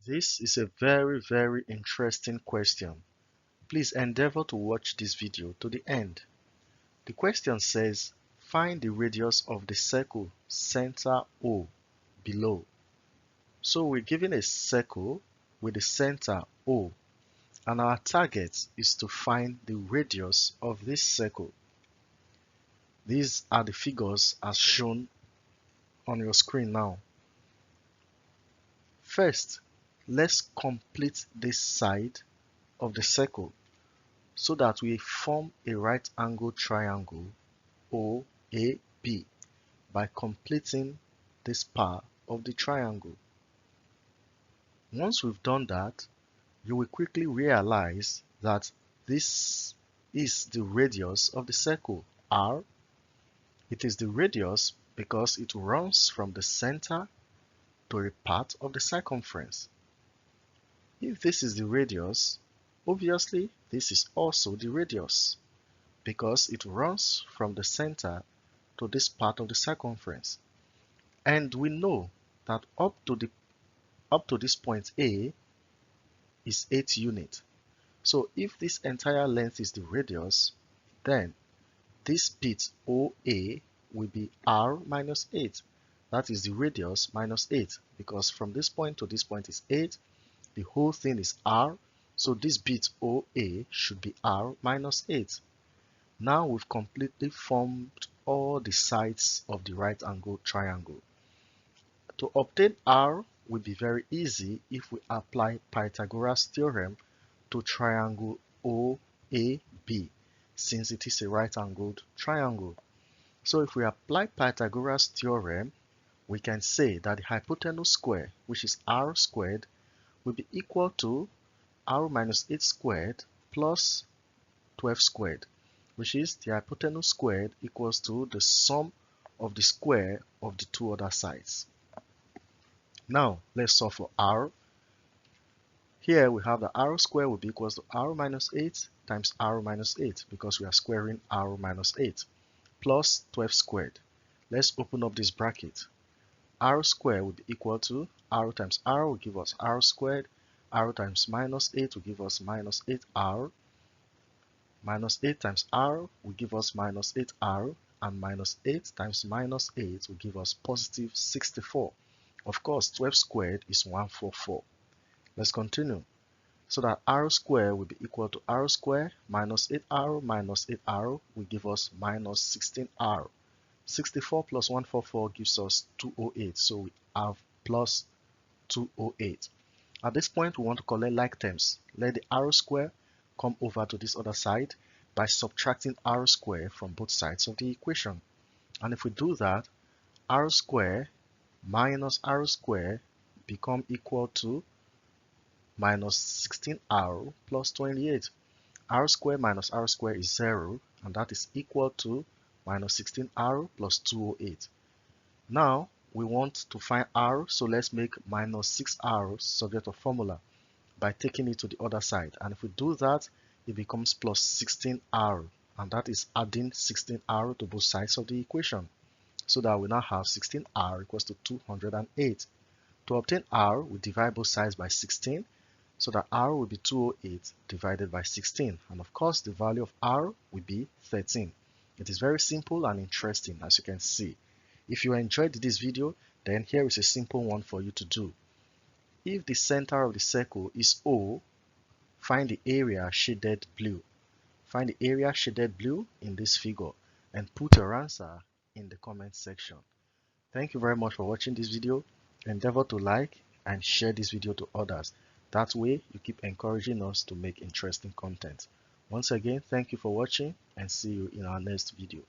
This is a very interesting question. Please endeavor to watch this video to the end. The question says, find the radius of the circle center O below. So we're given a circle with the center O, and our target is to find the radius of this circle. These are the figures as shown on your screen now. First, let's complete this side of the circle so that we form a right angle triangle OAB by completing this part of the triangle. Once we've done that, you will quickly realize that this is the radius of the circle R. It is the radius because it runs from the center to a part of the circumference. If this is the radius, obviously this is also the radius because it runs from the center to this part of the circumference. And we know that up to this point A is 8 units. So if this entire length is the radius, then this bit OA will be R minus 8. That is the radius minus 8, because from this point to this point is 8. The whole thing is R, so this bit OA should be R minus 8. Now we've completely formed all the sides of the right angle triangle. To obtain R will be very easy if we apply Pythagoras theorem to triangle OAB, since it is a right angled triangle. So if we apply Pythagoras theorem, we can say that the hypotenuse square, which is R squared, will be equal to R minus 8 squared plus 12 squared, which is the hypotenuse squared equals to the sum of the square of the two other sides. Now let's solve for R. Here we have the R squared will be equals to R minus 8 times R minus 8, because we are squaring R minus 8, plus 12 squared. Let's open up this bracket. R squared will be equal to R times R will give us R squared. R times minus 8 will give us minus 8R. Minus 8 times R will give us minus 8R. And minus 8 times minus 8 will give us positive 64. Of course, 12 squared is 144. Let's continue. So that R squared will be equal to R squared minus 8R minus 8R will give us minus 16R. 64 plus 144 gives us 208, so we have plus 208. At this point, we want to collect like terms. Let the R square come over to this other side by subtracting R square from both sides of the equation. And if we do that, R square minus R square become equal to minus 16R plus 28. R square minus R square is 0, and that is equal to minus 16R plus 208. Now we want to find R, so let's make minus 6R subject of formula by taking it to the other side. And if we do that, it becomes plus 16R, and that is adding 16R to both sides of the equation, so that we now have 16R equals to 208. To obtain R, we divide both sides by 16, so that R will be 208 divided by 16, and of course the value of R will be 13. It is very simple and interesting, as you can see. If you enjoyed this video, then here is a simple one for you to do. If the center of the circle is O, find the area shaded blue. Find the area shaded blue in this figure and put your answer in the comment section. Thank you very much for watching this video. Endeavor to like and share this video to others. That way you keep encouraging us to make interesting content. Once again, thank you for watching, and see you in our next video.